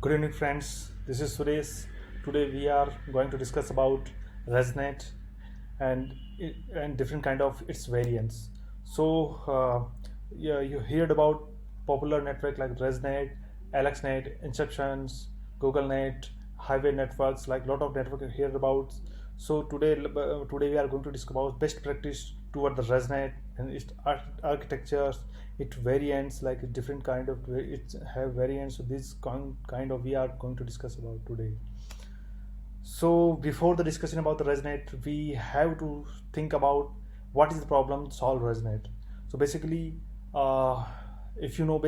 Good evening, friends. This is Suresh. Today we are going to discuss about ResNet and different kind of its variants. So, yeah, you heard about popular network like ResNet, AlexNet, Inceptions, GoogleNet, highway networks, like lot of network you heard about. So today we are going to discuss about best practice toward the ResNet and its architectures, its variants, like different kind of it have variants. So this kind of we are going to discuss about today. So before the discussion about the ResNet, we have to think about what is the problem solve ResNet. So basically, uh, if you know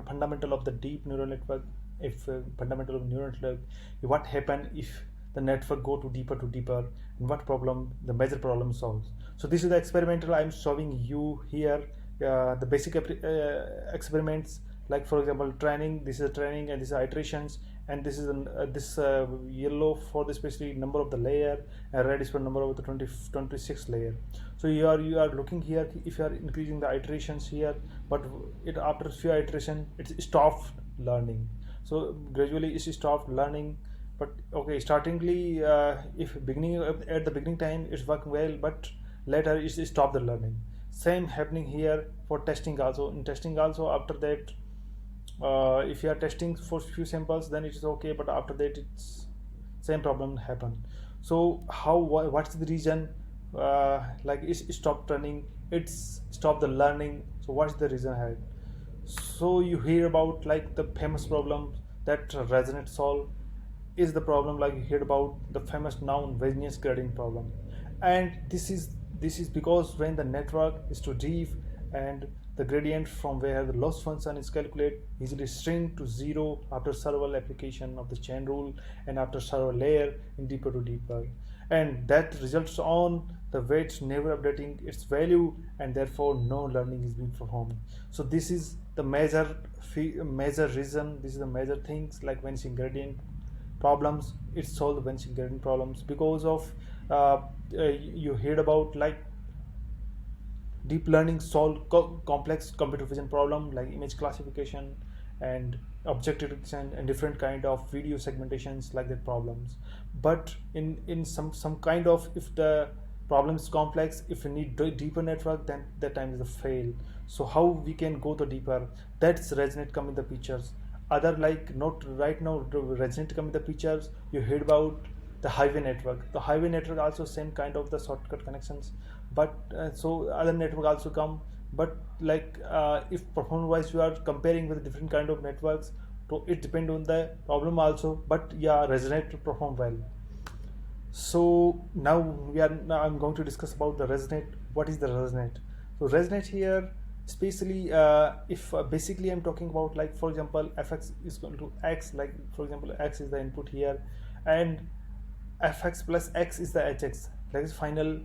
fundamental of the deep neural network, if fundamental of neural network, what happen if the network go to deeper, and what problem the major problem solves. So this is the experimental I'm showing you here. The basic experiments, like for example training. This is a training and this is iterations, and this is this yellow for the specific number of the layer, and red is for number of the 26 layer. So you are looking here if you are increasing the iterations here, but it after few iteration it stops learning. So gradually it stopped learning. But okay, startingly if beginning at the beginning time it's working well, but later it stop the learning. Same happening here for testing also. In testing also, after that if you are testing for few samples then it is okay, but after that it's same problem happen. So what's the reason, like it's stopped running, it's stopped the learning. So what's the reason here? So you hear about like the famous problem that ResNet solve is the problem, like you heard about the famous noun Variance gradient problem. And this is because when the network is too deep, and the gradient from where the loss function is calculated easily shrink to zero after several application of the chain rule and after several layer in deeper to deeper, and that results on the weight never updating its value, and therefore no learning is being performed. So this is the major reason. This is the major things like vanishing gradient problems. It solves the vanishing gradient problems because of you heard about like deep learning solve complex computer vision problem like image classification and object detection and different kind of video segmentations like that problems. But in some kind of, if the problem is complex, if you need deeper network, then that time is a fail. So how we can go to deeper? That's ResNet come in the pictures. Other like not right now ResNet come in the pictures. You heard about the highway network. The highway network also same kind of the shortcut connections, but so other network also come. But like if performance wise you are comparing with different kind of networks, so it depend on the problem also. But yeah, ResNet perform well. So now I'm going to discuss about the ResNet. What is the ResNet? So ResNet here, especially if basically I'm talking about, like for example fx is equal to x, like for example x is the input here, and fx plus x is the hx, like is final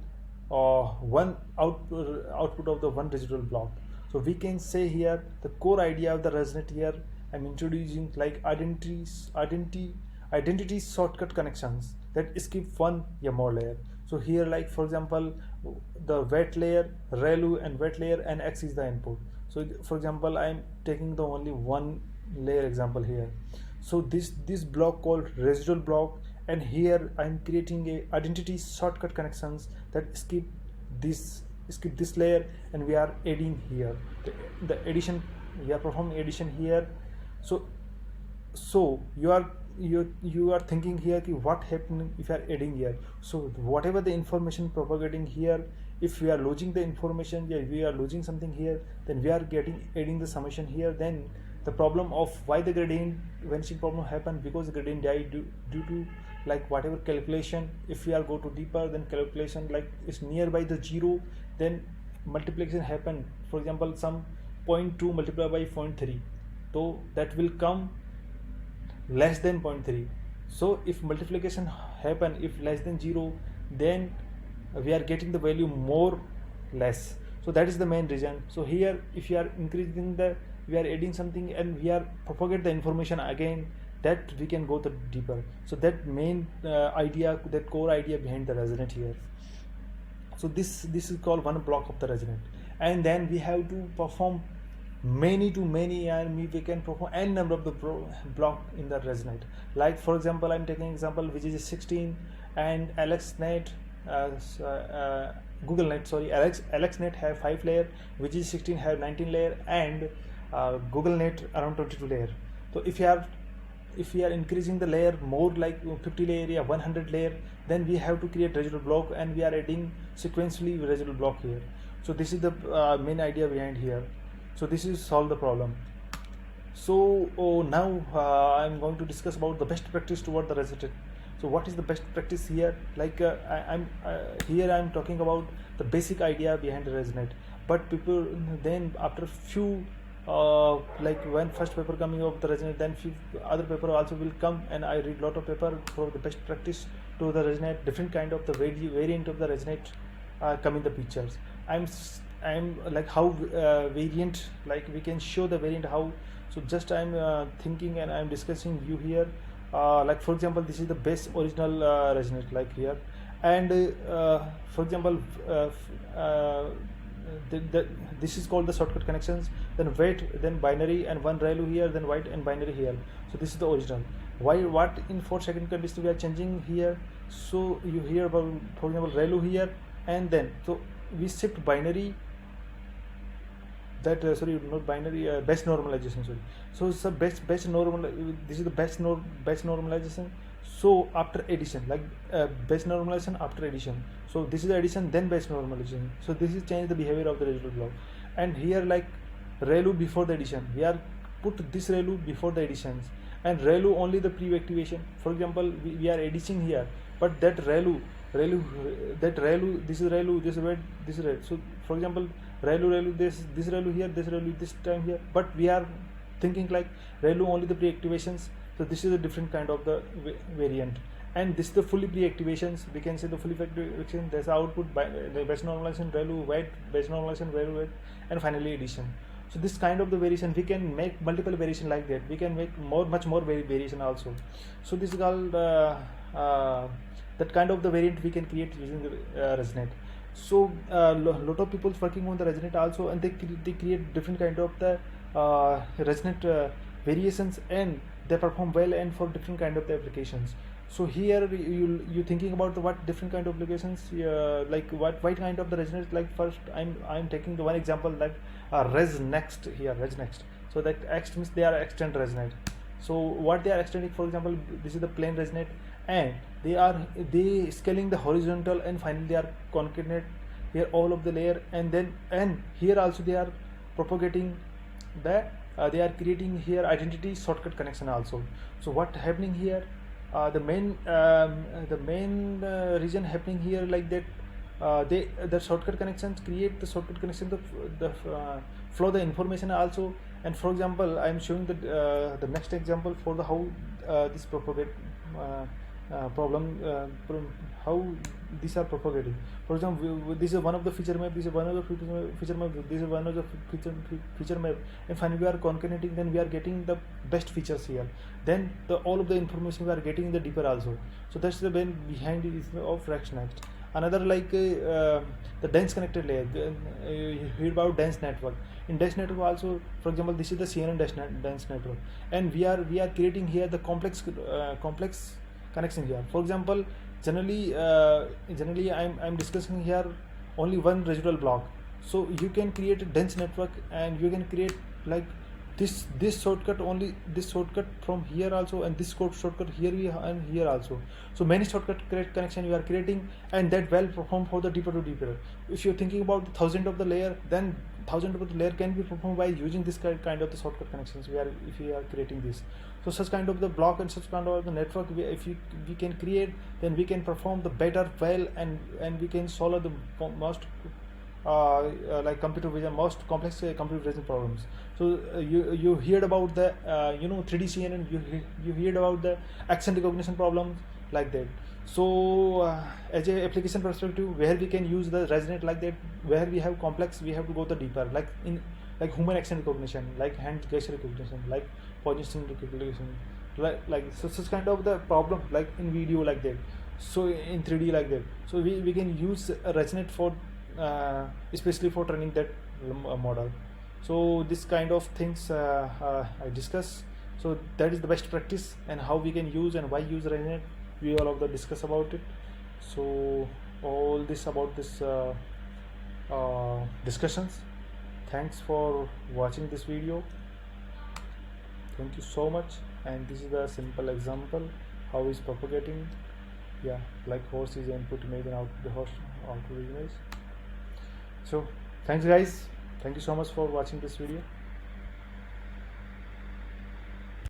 one output of the one residual block. So we can say here the core idea of the ResNet here, I'm introducing like identity shortcut connections that skip one or more layer. So here like for example the wet layer, ReLU and wet layer, and x is the input. So for example I'm taking the only one layer example here. So this block called residual block, and here I'm creating a identity shortcut connections that skip this layer, and we are adding here the addition. We are performing addition here. So you are thinking here ki what happening if you are adding here. So whatever the information propagating here, if we are losing the information, yeah, we are losing something here, then we are adding the summation here. Then the problem of why the gradient vanishing problem happen, because the gradient died due to like whatever calculation. If we are go to deeper, then calculation like is nearby the zero, then multiplication happen. For example some 0.2 multiplied by 0.3, so that will come less than 0.3. So if multiplication happen if less than 0, then we are getting the value more less. So that is the main reason. So here if you are increasing the, we are adding something and we are propagate the information again, that we can go to deeper. So that main idea, that core idea behind the ResNet here. So this is called one block of the ResNet. And then we have to perform many to many, and we can perform n number of the block in the ResNet. Like for example, I'm taking example VGG 16 and AlexNet, Google Net, sorry, AlexNet have 5 layer, VGG 16 have 19 layer, and Google Net around 22 layer. So if we are increasing the layer more, like 50 layer or 100 layer, then we have to create residual block, and we are adding sequentially residual block here. So this is the main idea behind here. So this is solve the problem. So now I'm going to discuss about the best practice toward the ResNet. So what is the best practice here? Like I'm talking about the basic idea behind the ResNet, but people then after few like when first paper coming of the ResNet, then few other paper also will come, and I read lot of paper for the best practice to the ResNet, different kind of the variant of the ResNet come in the pictures. I'm like how variant, like we can show the variant how. So just I'm thinking and I'm discussing you here. Like for example, this is the best original ResNet, like here, and for example this is called the shortcut connections, then wait, then binary, and one ReLU here, then white and binary here. So this is the original. Why what in 4-second condition we are changing here? So you hear about, for example, ReLU here, and then so we shift binary, that sorry, not binary, best normalization, sorry. So it's a best normal, this is the best normalization. So after addition, like best normalization after addition, so this is the addition, then best normalization. So this is change the behavior of the residual block. And here like ReLU before the addition, we are put this ReLU before the additions, and ReLU only the pre-activation. For example, we are addition here, but that ReLU, this is ReLU, this is red, this is red. So for example, ReLU, this ReLU here, this ReLU this time here, but we are thinking like ReLU only the pre-activations. So this is a different kind of the variant, and this is the fully pre-activations. We can say the fully pre-activation. There's output by the best normalization, ReLU white, best normalization, ReLU white, and finally addition. So this kind of the variation, we can make multiple variation like that. We can make much more variation also. So this is called that kind of the variant we can create using the ResNet. So lot of people working on the ResNet also, and they create different kind of the ResNet variations, and they perform well and for different kind of the applications. So here you thinking about the what different kind of applications, like what kind of the ResNet. Like first I'm taking the one example, like ResNext here, ResNext. So that X means they are extend ResNet. So what they are extending, for example, this is the plain ResNet, and they scaling the horizontal, and finally they are concatenate here all of the layer, and here also they are propagating the they are creating here identity shortcut connection also. So what happening here, the main reason happening here like that, the shortcut connections create the shortcut connection, the flow the information also. And for example, I am showing the next example for the how this propagate problem, how these are propagating. For example, this is one of the feature map, this is one of the feature map, this is one of the feature map, and finally we are concatenating, then we are getting the best features here, then all of the information we are getting in the deeper also. So that's the main behind it is of ResNext. Another like the dense connected layer, you hear about dense network. In dense network also, for example, this is the CNN dense network, and we are creating here the complex connection here. For example, generally I'm discussing here only one residual block. So you can create a dense network, and you can create like this shortcut, only this shortcut from here also, and this shortcut here and here also. So many shortcut connection you are creating, and that well perform for the deeper to deeper. If you're thinking about the thousand of the layer, then thousand of the layer can be performed by using this kind of the shortcut connections if we are creating this. So such kind of the block and such kind of the network, if we can create, then we can perform the better well, and we can solve the most like computer vision, most complex computer vision problems. So you heard about the 3D CNN, you heard about the accent recognition problems like that. So as a application perspective, where we can use the ResNet like that, where we have complex, we have to go the deeper, like in like human accent recognition, like hand gesture recognition, like position recognition, like so such kind of the problem, like in video like that, so in 3D like that. So we can use ResNet for especially for training that model. So this kind of things I discuss. So that is the best practice, and how we can use and why use ResNet. We all of the discuss about it. So all this about this discussions. Thanks for watching this video. Thank you so much. And this is a simple example how is propagating. Yeah, like horse is input image and output the horse output image. So thanks guys, thank you so much for watching this video.